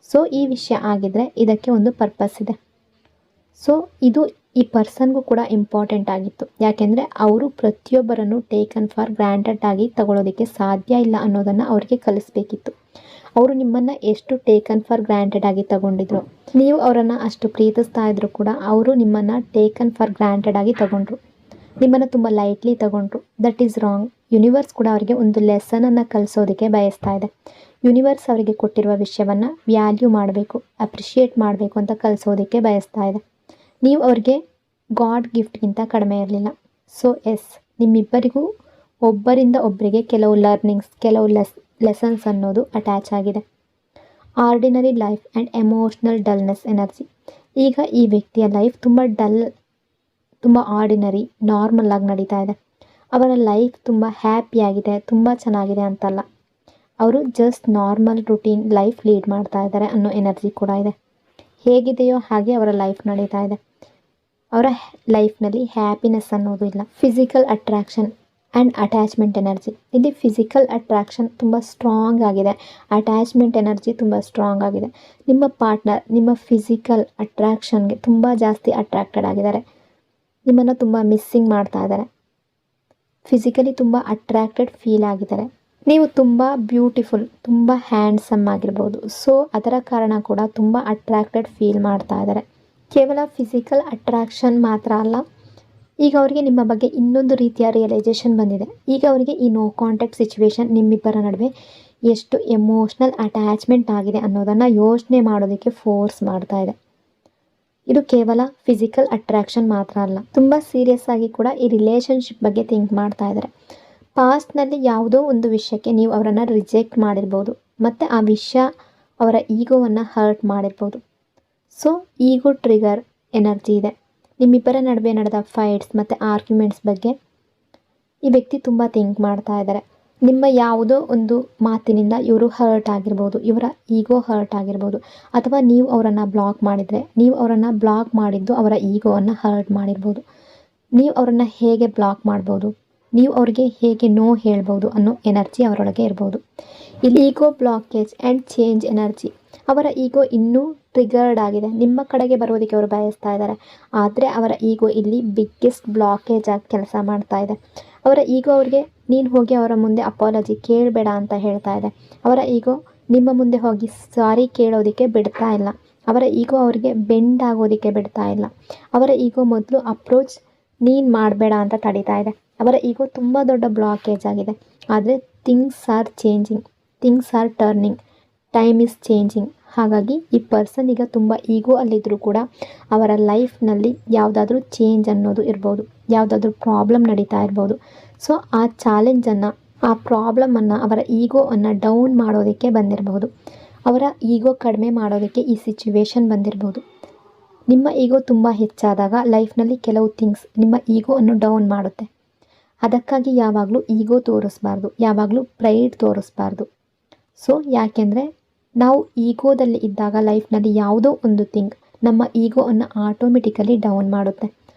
ಸೊ ಈ ವಿಷಯ ಆಗಿದ್ದರೆ ಇದಕ್ಕೆ ಒಂದು ಪರ್ಪಸ್ ಇದೆ. ಸೊ ಇದು ಈ ಪರ್ಸನ್ಗೂ ಕೂಡ ಇಂಪಾರ್ಟೆಂಟ್ ಆಗಿತ್ತು. ಯಾಕೆಂದರೆ ಅವರು ಪ್ರತಿಯೊಬ್ಬರನ್ನು ಟೇಕನ್ ಫಾರ್ ಗ್ರಾಂಟೆಡ್ ಆಗಿ ತಗೊಳ್ಳೋದಕ್ಕೆ ಸಾಧ್ಯ ಇಲ್ಲ ಅನ್ನೋದನ್ನು ಅವರಿಗೆ ಕಲಿಸ್ಬೇಕಿತ್ತು. ಅವರು ನಿಮ್ಮನ್ನು ಎಷ್ಟು ಟೇಕನ್ ಫಾರ್ ಗ್ರಾಂಟೆಡ್ ಆಗಿ ತಗೊಂಡಿದ್ರು, ನೀವು ಅವರನ್ನು ಅಷ್ಟು ಪ್ರೀತಿಸ್ತಾ ಇದ್ರು ಕೂಡ ಅವರು ನಿಮ್ಮನ್ನು ಟೇಕನ್ ಫಾರ್ ಗ್ರಾಂಟೆಡ್ ಆಗಿ ತಗೊಂಡ್ರು. ನಿಮ್ಮನ್ನು ತುಂಬ ಲೈಟ್ಲಿ ತಗೊಂಡ್ರು. That is wrong. ಯೂನಿವರ್ಸ್ ಕೂಡ ಅವರಿಗೆ ಒಂದು ಲೆಸನನ್ನು ಕಲಿಸೋದಕ್ಕೆ ಬಯಸ್ತಾ ಇದೆ. ಯೂನಿವರ್ಸ್ ಅವರಿಗೆ ಕೊಟ್ಟಿರುವ ವಿಷಯವನ್ನು ವ್ಯಾಲ್ಯೂ ಮಾಡಬೇಕು, ಅಪ್ರಿಷಿಯೇಟ್ ಮಾಡಬೇಕು ಅಂತ ಕಲಿಸೋದಕ್ಕೆ ಬಯಸ್ತಾ ಇದೆ. ನೀವು ಅವ್ರಿಗೆ ಗಾಡ್ ಗಿಫ್ಟ್ಗಿಂತ ಕಡಿಮೆ ಇರಲಿಲ್ಲ. ಸೊ ಎಸ್, ನಿಮ್ಮಿಬ್ಬರಿಗೂ ಒಬ್ಬರಿಂದ ಒಬ್ಬರಿಗೆ ಕೆಲವು ಲರ್ನಿಂಗ್ಸ್, ಕೆಲವು ಲೆಸನ್ಸ್ ಅನ್ನೋದು ಅಟ್ಯಾಚ್ ಆಗಿದೆ. Ordinary life and emotional dullness energy. ಈಗ ಈ ವ್ಯಕ್ತಿಯ ಲೈಫ್ ತುಂಬ ಡಲ್, ತುಂಬ ಆರ್ಡಿನರಿ, ನಾರ್ಮಲ್ ಆಗಿ ನಡೀತಾ ಇದೆ. ಅವರ ಲೈಫ್ ತುಂಬ ಹ್ಯಾಪಿಯಾಗಿದೆ, ತುಂಬ ಚೆನ್ನಾಗಿದೆ ಅಂತಲ್ಲ, ಅವರು just normal routine life lead ಮಾಡ್ತಾ ಇದ್ದಾರೆ ಅನ್ನೋ ಎನರ್ಜಿ ಕೂಡ ಇದೆ. ಹೇಗಿದೆಯೋ ಹಾಗೆ ಅವರ ಲೈಫ್ ನಡೀತಾ ಇದೆ. ಅವರ ಲೈಫ್ನಲ್ಲಿ ಹ್ಯಾಪಿನೆಸ್ ಅನ್ನೋದು ಇಲ್ಲ. Physical attraction and attachment energy. ಇಲ್ಲಿ ಫಿಸಿಕಲ್ ಅಟ್ರಾಕ್ಷನ್ ತುಂಬ ಸ್ಟ್ರಾಂಗ್ ಆಗಿದೆ, ಅಟ್ಯಾಚ್ಮೆಂಟ್ ಎನರ್ಜಿ ತುಂಬ ಸ್ಟ್ರಾಂಗ್ ಆಗಿದೆ. ನಿಮ್ಮ ಪಾರ್ಟ್ನರ್ ನಿಮ್ಮ ಫಿಸಿಕಲ್ ಅಟ್ರಾಕ್ಷನ್ಗೆ ತುಂಬ ಜಾಸ್ತಿ ಅಟ್ರಾಕ್ಟೆಡ್ ಆಗಿದ್ದಾರೆ. ನಿಮ್ಮನ್ನು ತುಂಬ ಮಿಸ್ಸಿಂಗ್ ಮಾಡ್ತಾ ಇದ್ದಾರೆ. ಫಿಸಿಕಲಿ ತುಂಬ ಅಟ್ರಾಕ್ಟೆಡ್ ಫೀಲ್ ಆಗಿದ್ದಾರೆ. ನೀವು ತುಂಬ ಬ್ಯೂಟಿಫುಲ್, ತುಂಬ ಹ್ಯಾಂಡ್ಸಮ್ ಆಗಿರ್ಬೋದು. ಸೊ ಅದರ ಕಾರಣ ಕೂಡ ತುಂಬ ಅಟ್ರಾಕ್ಟೆಡ್ ಫೀಲ್ ಮಾಡ್ತಾ ಇದ್ದಾರೆ. ಕೇವಲ ಫಿಸಿಕಲ್ ಅಟ್ರಾಕ್ಷನ್ ಮಾತ್ರ ಅಲ್ಲ, ಈಗ ಅವರಿಗೆ ನಿಮ್ಮ ಬಗ್ಗೆ ಇನ್ನೊಂದು ರೀತಿಯ ರಿಯಲೈಸೇಷನ್ ಬಂದಿದೆ. ಈಗ ಅವರಿಗೆ ಈ ನೋ ಕಾಂಟ್ಯಾಕ್ಟ್ ಸಿಚುವೇಶನ್ ನಿಮ್ಮಿಬ್ಬರ ನಡುವೆ ಎಷ್ಟು ಎಮೋಷ್ನಲ್ ಅಟ್ಯಾಚ್ಮೆಂಟ್ ಆಗಿದೆ ಅನ್ನೋದನ್ನು ಯೋಚನೆ ಮಾಡೋದಕ್ಕೆ ಫೋರ್ಸ್ ಮಾಡ್ತಾ ಇದೆ. ಇದು ಕೇವಲ ಫಿಸಿಕಲ್ ಅಟ್ರಾಕ್ಷನ್ ಮಾತ್ರ ಅಲ್ಲ, ತುಂಬ ಸೀರಿಯಸ್ ಆಗಿ ಕೂಡ ಈ ರಿಲೇಷನ್ಶಿಪ್ ಬಗ್ಗೆ ಥಿಂಕ್ ಮಾಡ್ತಾ ಇದ್ದಾರೆ. ಪಾಸ್ಟ್ನಲ್ಲಿ ಯಾವುದೋ ಒಂದು ವಿಷಯಕ್ಕೆ ನೀವು ಅವರನ್ನು ರಿಜೆಕ್ಟ್ ಮಾಡಿರ್ಬೋದು, ಮತ್ತು ಆ ವಿಷಯ ಅವರ ಈಗೋವನ್ನು ಹರ್ಟ್ ಮಾಡಿರ್ಬೋದು. ಸೊ ಈಗೋ ಟ್ರಿಗರ್ ಎನರ್ಜಿ ಇದೆ. ನಿಮ್ಮಿಬ್ಬರ ನಡುವೆ ನಡೆದ ಫೈಟ್ಸ್ ಮತ್ತು ಆರ್ಗ್ಯುಮೆಂಟ್ಸ್ ಬಗ್ಗೆ ಈ ವ್ಯಕ್ತಿ ತುಂಬ ಥಿಂಕ್ ಮಾಡ್ತಾ ಇದ್ದಾರೆ. ನಿಮ್ಮ ಯಾವುದೋ ಒಂದು ಮಾತಿನಿಂದ ಇವರು ಹರ್ಟ್ ಆಗಿರ್ಬೋದು, ಇವರ ಈಗೋ ಹರ್ಟ್ ಆಗಿರ್ಬೋದು, ಅಥವಾ ನೀವು ಅವರನ್ನು ಬ್ಲಾಕ್ ಮಾಡಿದರೆ ನೀವು ಅವರನ್ನು ಬ್ಲಾಕ್ ಮಾಡಿದ್ದು ಅವರ ಈಗೋವನ್ನು ಹರ್ಟ್ ಮಾಡಿರ್ಬೋದು. ನೀವು ಅವರನ್ನು ಹೇಗೆ ಬ್ಲಾಕ್ ಮಾಡ್ಬೋದು, ನೀವು ಅವರಿಗೆ ಹೇಗೆ ನೋ ಹೇಳ್ಬೋದು ಅನ್ನೋ ಎನರ್ಜಿ ಅವರೊಳಗೆ ಇರ್ಬೋದು. ಇಲ್ಲಿ ಈಗೋ ಬ್ಲಾಕೇಜ್ ಆ್ಯಂಡ್ ಚೇಂಜ್ ಎನರ್ಜಿ. ಅವರ ಈಗೋ ಇನ್ನೂ ಟ್ರಿಗರ್ಡ್ ಆಗಿದೆ, ನಿಮ್ಮ ಕಡೆಗೆ ಬರೋದಕ್ಕೆ ಅವರು ಬಯಸ್ತಾ ಇದ್ದಾರೆ. ಆದರೆ ಅವರ ಈಗೋ ಇಲ್ಲಿ ಬಿಗ್ಗೆಸ್ಟ್ ಬ್ಲಾಕೇಜ್ ಆಗಿ ಕೆಲಸ ಮಾಡ್ತಾ ಇದೆ. ಅವರ ಈಗೋ ಅವರಿಗೆ ನೀನು ಹೋಗಿ ಅವರ ಮುಂದೆ ಅಪಾಲಜಿ ಕೇಳಬೇಡ ಅಂತ ಹೇಳ್ತಾ ಇದೆ. ಅವರ ಈಗೋ ನಿಮ್ಮ ಮುಂದೆ ಹೋಗಿ ಸಾರಿ ಕೇಳೋದಕ್ಕೆ ಬಿಡ್ತಾ ಇಲ್ಲ. ಅವರ ಈಗೋ ಅವರಿಗೆ ಬೆಂಡ್ ಆಗೋದಕ್ಕೆ ಬಿಡ್ತಾ ಇಲ್ಲ. ಅವರ ಈಗೋ ಮೊದಲು ಅಪ್ರೋಚ್ ನೀನು ಮಾಡಬೇಡ ಅಂತ ತಡೀತಾ ಇದೆ. ಅವರ ಈಗೋ ತುಂಬ ದೊಡ್ಡ ಬ್ಲಾಕೇಜ್ ಆಗಿದೆ. ಆದರೆ things are changing, things are turning, time is changing. ಹಾಗಾಗಿ ಈ ಪರ್ಸನ್ ಈಗ ತುಂಬ ಈಗೋ ಅಲ್ಲಿದ್ದರೂ ಕೂಡ ಅವರ ಲೈಫ್ನಲ್ಲಿ ಯಾವುದಾದ್ರೂ ಚೇಂಜ್ ಅನ್ನೋದು ಇರ್ಬೋದು, ಯಾವುದಾದ್ರೂ ಪ್ರಾಬ್ಲಮ್ ನಡೀತಾ ಇರ್ಬೋದು. ಸೊ ಆ ಚಾಲೆಂಜನ್ನು, ಆ ಪ್ರಾಬ್ಲಮನ್ನು, ಅವರ ಈಗೋವನ್ನು ಡೌನ್ ಮಾಡೋದಕ್ಕೆ ಬಂದಿರಬಹುದು. ಅವರ ಈಗೋ ಕಡಿಮೆ ಮಾಡೋದಕ್ಕೆ ಈ ಸಿಚುವೇಶನ್ ಬಂದಿರ್ಬೋದು. ನಿಮ್ಮ ಈಗೋ ತುಂಬ ಹೆಚ್ಚಾದಾಗ ಲೈಫ್ನಲ್ಲಿ ಕೆಲವು ಥಿಂಗ್ಸ್ ನಿಮ್ಮ ಈಗೋವನ್ನು ಡೌನ್ ಮಾಡುತ್ತೆ. ಅದಕ್ಕಾಗಿ ಯಾವಾಗಲೂ ಈಗೋ ತೋರಿಸ್ಬಾರ್ದು, ಯಾವಾಗಲೂ ಪ್ರೈಡ್ ತೋರಿಸ್ಬಾರ್ದು. ಸೊ ಯಾಕೆಂದರೆ ನಾವು ಈಗೋದಲ್ಲಿ ಇದ್ದಾಗ ಲೈಫ್ನಲ್ಲಿ ಯಾವುದೋ ಒಂದು ಥಿಂಗ್ ನಮ್ಮ ಈಗೋವನ್ನು ಆಟೋಮೆಟಿಕಲಿ ಡೌನ್ ಮಾಡುತ್ತೆ.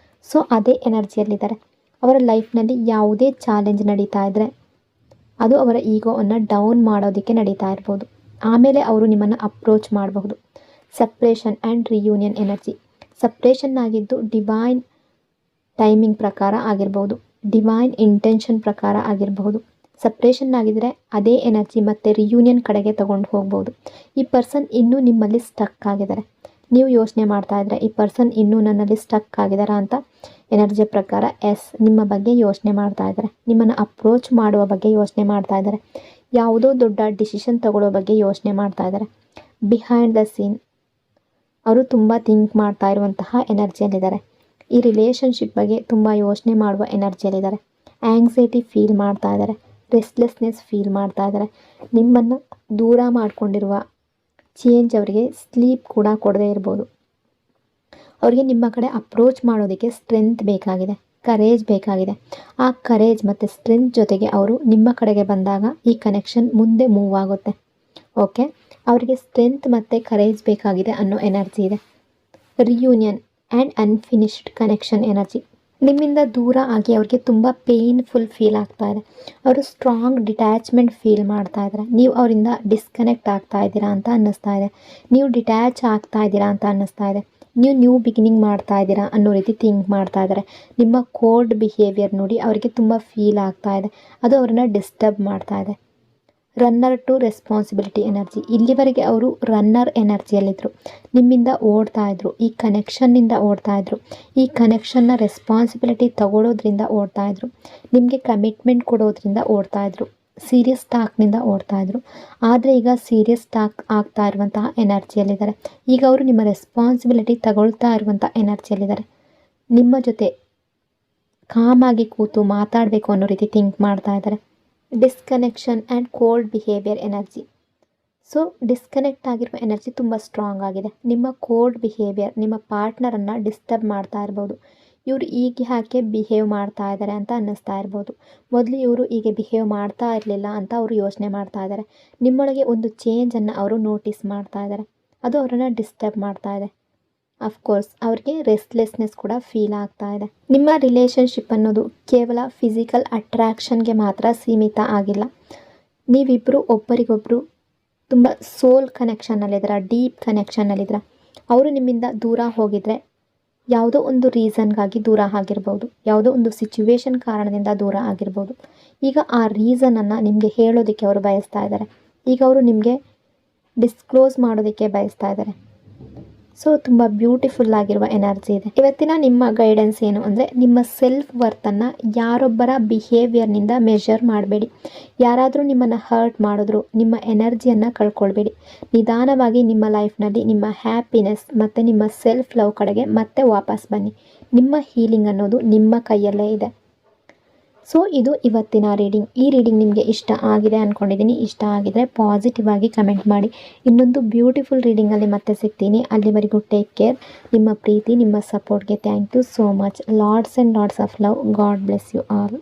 ಸೊ ಅದೇ ಎನರ್ಜಿಯಲ್ಲಿದ್ದಾರೆ. ಅವರ ಲೈಫ್ನಲ್ಲಿ ಯಾವುದೇ ಚಾಲೆಂಜ್ ನಡೀತಾ ಇದ್ದರೆ ಅದು ಅವರ ಈಗೋವನ್ನು ಡೌನ್ ಮಾಡೋದಕ್ಕೆ ನಡೀತಾ ಇರ್ಬೋದು. ಆಮೇಲೆ ಅವರು ನಿಮ್ಮನ್ನು ಅಪ್ರೋಚ್ ಮಾಡಬಹುದು. Separation and reunion energy. Separation ಆಗಿದ್ದು ಡಿವೈನ್ ಟೈಮಿಂಗ್ ಪ್ರಕಾರ ಆಗಿರ್ಬೋದು, ಡಿವೈನ್ ಇಂಟೆನ್ಷನ್ ಪ್ರಕಾರ ಆಗಿರಬಹುದು. ಸಪ್ರೇಷನ್ ಆಗಿದ್ದರೆ ಅದೇ ಎನರ್ಜಿ ಮತ್ತು ರಿಯೂನಿಯನ್ ಕಡೆಗೆ ತಗೊಂಡು ಹೋಗ್ಬೋದು. ಈ ಪರ್ಸನ್ ಇನ್ನೂ ನಿಮ್ಮಲ್ಲಿ ಸ್ಟಕ್ ಆಗಿದ್ದಾರೆ. ನೀವು ಯೋಚನೆ ಮಾಡ್ತಾ ಇದ್ದರೆ ಈ ಪರ್ಸನ್ ಇನ್ನೂ ನನ್ನಲ್ಲಿ ಸ್ಟಕ್ ಆಗಿದ್ದಾರಾ ಅಂತ ಎನರ್ಜಿ ಪ್ರಕಾರ ಎಸ್, ನಿಮ್ಮ ಬಗ್ಗೆ ಯೋಚನೆ ಮಾಡ್ತಾ ಇದ್ದಾರೆ. ನಿಮ್ಮನ್ನು ಅಪ್ರೋಚ್ ಮಾಡುವ ಬಗ್ಗೆ ಯೋಚನೆ ಮಾಡ್ತಾ ಇದ್ದಾರೆ. ಯಾವುದೋ ದೊಡ್ಡ ಡಿಸಿಷನ್ ತಗೊಳ್ಳೋ ಬಗ್ಗೆ ಯೋಚನೆ ಮಾಡ್ತಾ ಇದ್ದಾರೆ. ಬಿಹೈಂಡ್ ದ ಸೀನ್ ಅವರು ತುಂಬ ಥಿಂಕ್ ಮಾಡ್ತಾ ಇರುವಂತಹ ಎನರ್ಜಿಯಲ್ಲಿದ್ದಾರೆ. ಈ ರಿಲೇಷನ್ಶಿಪ್ ಬಗ್ಗೆ ತುಂಬ ಯೋಚನೆ ಮಾಡುವ ಎನರ್ಜಿಯಲ್ಲಿದ್ದಾರೆ. ಆ್ಯಂಗ್ಸೈಟಿ ಫೀಲ್ ಮಾಡ್ತಾ ಇದ್ದಾರೆ, ರೆಸ್ಟ್ಲೆಸ್ನೆಸ್ ಫೀಲ್ ಮಾಡ್ತಾ ಇದ್ದಾರೆ. ನಿಮ್ಮನ್ನು ದೂರ ಮಾಡಿಕೊಂಡಿರುವ ಚೇಂಜ್ ಅವರಿಗೆ ಸ್ಲೀಪ್ ಕೂಡ ಕೊಡದೇ ಇರ್ಬೋದು. ಅವರಿಗೆ ನಿಮ್ಮ ಕಡೆ ಅಪ್ರೋಚ್ ಮಾಡೋದಕ್ಕೆ ಸ್ಟ್ರೆಂತ್ ಬೇಕಾಗಿದೆ, ಕರೇಜ್ ಬೇಕಾಗಿದೆ. ಆ ಕರೇಜ್ ಮತ್ತು ಸ್ಟ್ರೆಂತ್ ಜೊತೆಗೆ ಅವರು ನಿಮ್ಮ ಕಡೆಗೆ ಬಂದಾಗ ಈ ಕನೆಕ್ಷನ್ ಮುಂದೆ ಮೂವ್ ಆಗುತ್ತೆ. ಓಕೆ, ಅವರಿಗೆ ಸ್ಟ್ರೆಂತ್ ಮತ್ತು ಕರೇಜ್ ಬೇಕಾಗಿದೆ ಅನ್ನೋ ಎನರ್ಜಿ ಇದೆ. Reunion and unfinished connection energy. ನಿಮ್ಮಿಂದ ದೂರ ಆಗಿ ಅವ್ರಿಗೆ ತುಂಬ ಪೇಯ್ನ್ಫುಲ್ ಫೀಲ್ ಆಗ್ತಾ ಇದೆ. ಅವರು ಸ್ಟ್ರಾಂಗ್ ಡಿಟ್ಯಾಚ್ಮೆಂಟ್ ಫೀಲ್ ಮಾಡ್ತಾ ಇದ್ದಾರೆ. ನೀವು ಅವರಿಂದ ಡಿಸ್ಕನೆಕ್ಟ್ ಆಗ್ತಾ ಇದ್ದೀರಾ ಅಂತ ಅನ್ನಿಸ್ತಾ ಇದೆ. ನೀವು ಡಿಟ್ಯಾಚ್ ಆಗ್ತಾ ಇದ್ದೀರಾ ಅಂತ ಅನ್ನಿಸ್ತಾ ಇದೆ. ನೀವು ನ್ಯೂ ಬಿಗಿನಿಂಗ್ ಮಾಡ್ತಾ ಇದ್ದೀರಾ ಅನ್ನೋ ರೀತಿ ಥಿಂಕ್ ಮಾಡ್ತಾ ಇದ್ದಾರೆ. ನಿಮ್ಮ ಕೋಲ್ಡ್ ಬಿಹೇವಿಯರ್ ನೋಡಿ ಅವರಿಗೆ ತುಂಬ ಫೀಲ್ ಆಗ್ತಾ ಇದೆ. ಅದು ಅವ್ರನ್ನ ಡಿಸ್ಟರ್ಬ್ ಮಾಡ್ತಾ ಇದೆ. Runner to responsibility energy. ಇಲ್ಲಿವರೆಗೆ ಅವರು ರನ್ನರ್ ಎನರ್ಜಿಯಲ್ಲಿದ್ದರು, ನಿಮ್ಮಿಂದ ಓಡ್ತಾ ಇದ್ರು, ಈ ಕನೆಕ್ಷನ್ನಿಂದ ಓಡ್ತಾ ಇದ್ರು, ಈ ಕನೆಕ್ಷನ್ನ ರೆಸ್ಪಾನ್ಸಿಬಿಲಿಟಿ ತಗೊಳ್ಳೋದ್ರಿಂದ ಓಡ್ತಾ ಇದ್ರು, ನಿಮಗೆ ಕಮಿಟ್ಮೆಂಟ್ ಕೊಡೋದ್ರಿಂದ ಓಡ್ತಾ ಇದ್ರು, ಸೀರಿಯಸ್ ಟಾಕ್ನಿಂದ ಓಡ್ತಾ ಇದ್ರು. ಆದರೆ ಈಗ ಸೀರಿಯಸ್ ಟಾಕ್ ಆಗ್ತಾ ಇರುವಂತಹ ಎನರ್ಜಿಯಲ್ಲಿದ್ದಾರೆ. ಈಗ ಅವರು ನಿಮ್ಮ ರೆಸ್ಪಾನ್ಸಿಬಿಲಿಟಿ ತಗೊಳ್ತಾ ಇರುವಂಥ ಎನರ್ಜಿಯಲ್ಲಿದ್ದಾರೆ. ನಿಮ್ಮ ಜೊತೆ ಕಾಮಾಗಿ ಕೂತು ಮಾತಾಡಬೇಕು ಅನ್ನೋ ರೀತಿ ಥಿಂಕ್ ಮಾಡ್ತಾ ಇದ್ದಾರೆ. Disconnection and cold behaviour energy. So disconnect ಆಗಿರುವ ಎನರ್ಜಿ ತುಂಬ ಸ್ಟ್ರಾಂಗ್ ಆಗಿದೆ. ನಿಮ್ಮ ಕೋಲ್ಡ್ ಬಿಹೇವಿಯರ್ ನಿಮ್ಮ ಪಾರ್ಟ್ನರನ್ನು ಡಿಸ್ಟರ್ಬ್ ಮಾಡ್ತಾ ಇರ್ಬೋದು. ಇವರು ಈಗ ಯಾಕೆ ಬಿಹೇವ್ ಮಾಡ್ತಾ ಇದ್ದಾರೆ ಅಂತ ಅನ್ನಿಸ್ತಾ ಇರ್ಬೋದು. ಮೊದಲು ಇವರು ಹೀಗೆ ಬಿಹೇವ್ ಮಾಡ್ತಾ ಇರಲಿಲ್ಲ ಅಂತ ಅವರು ಯೋಚನೆ ಮಾಡ್ತಾ ಇದ್ದಾರೆ. ನಿಮ್ಮೊಳಗೆ ಒಂದು ಚೇಂಜನ್ನು ಅವರು ನೋಟಿಸ್ ಮಾಡ್ತಾ ಇದ್ದಾರೆ. ಅದು ಅವರನ್ನು ಡಿಸ್ಟರ್ಬ್ ಮಾಡ್ತಾ ಇದೆ. ಅಫ್ಕೋರ್ಸ್ ಅವ್ರಿಗೆ ರೆಸ್ಟ್ಲೆಸ್ನೆಸ್ ಕೂಡ ಫೀಲ್ ಆಗ್ತಾ ಇದೆ. ನಿಮ್ಮ ರಿಲೇಷನ್ಶಿಪ್ ಅನ್ನೋದು ಕೇವಲ ಫಿಸಿಕಲ್ ಅಟ್ರಾಕ್ಷನ್ಗೆ ಮಾತ್ರ ಸೀಮಿತ ಆಗಿಲ್ಲ. ನೀವಿಬ್ಬರು ಒಬ್ಬರಿಗೊಬ್ಬರು ತುಂಬ ಸೋಲ್ ಕನೆಕ್ಷನ್ನಲ್ಲಿದ್ದೀರ, ಡೀಪ್ ಕನೆಕ್ಷನ್ನಲ್ಲಿದ್ದೀರ. ಅವರು ನಿಮ್ಮಿಂದ ದೂರ ಹೋಗಿದರೆ ಯಾವುದೋ ಒಂದು ರೀಸನ್ಗಾಗಿ ದೂರ ಆಗಿರ್ಬೋದು, ಯಾವುದೋ ಒಂದು ಸಿಚುವೇಶನ್ ಕಾರಣದಿಂದ ದೂರ ಆಗಿರ್ಬೋದು. ಈಗ ಆ ರೀಸನನ್ನು ನಿಮಗೆ ಹೇಳೋದಕ್ಕೆ ಅವರು ಬಯಸ್ತಾ ಇದ್ದಾರೆ. ಈಗ ಅವರು ನಿಮಗೆ ಡಿಸ್ಕ್ಲೋಸ್ ಮಾಡೋದಕ್ಕೆ ಬಯಸ್ತಾ ಇದ್ದಾರೆ. ಸೊ ತುಂಬ ಬ್ಯೂಟಿಫುಲ್ ಆಗಿರುವ ಎನರ್ಜಿ ಇದೆ. ಇವತ್ತಿನ ನಿಮ್ಮ ಗೈಡೆನ್ಸ್ ಏನು ಅಂದರೆ, ನಿಮ್ಮ ಸೆಲ್ಫ್ ವರ್ತನ್ನು ಯಾರೊಬ್ಬರ ಬಿಹೇವಿಯರ್ನಿಂದ ಮೆಷರ್ ಮಾಡಬೇಡಿ. ಯಾರಾದರೂ ನಿಮ್ಮನ್ನು ಹರ್ಟ್ ಮಾಡಿದ್ರು ನಿಮ್ಮ ಎನರ್ಜಿಯನ್ನು ಕಳ್ಕೊಳ್ಬೇಡಿ. ನಿಧಾನವಾಗಿ ನಿಮ್ಮ ಲೈಫ್ನಲ್ಲಿ ನಿಮ್ಮ ಹ್ಯಾಪಿನೆಸ್ ಮತ್ತು ನಿಮ್ಮ ಸೆಲ್ಫ್ ಲವ್ ಕಡೆಗೆ ಮತ್ತೆ ವಾಪಸ್ ಬನ್ನಿ. ನಿಮ್ಮ ಹೀಲಿಂಗ್ ಅನ್ನೋದು ನಿಮ್ಮ ಕೈಯಲ್ಲೇ ಇದೆ. ಸೊ ಇದು ಇವತ್ತಿನ ರೀಡಿಂಗ್. ಈ ರೀಡಿಂಗ್ ನಿಮಗೆ ಇಷ್ಟ ಆಗಿದೆ ಅಂದ್ಕೊಂಡಿದ್ದೀನಿ. ಇಷ್ಟ ಆಗಿದರೆ ಪಾಸಿಟಿವ್ ಆಗಿ ಕಮೆಂಟ್ ಮಾಡಿ. ಇನ್ನೊಂದು ಬ್ಯೂಟಿಫುಲ್ ರೀಡಿಂಗಲ್ಲಿ ಮತ್ತೆ ಸಿಗ್ತೀನಿ. ಅಲ್ಲಿವರೆಗೂ ಟೇಕ್ ಕೇರ್. ನಿಮ್ಮ ಪ್ರೀತಿ, ನಿಮ್ಮ ಸಪೋರ್ಟ್ಗೆ thank you so much. Lots and lots of love. God bless you all.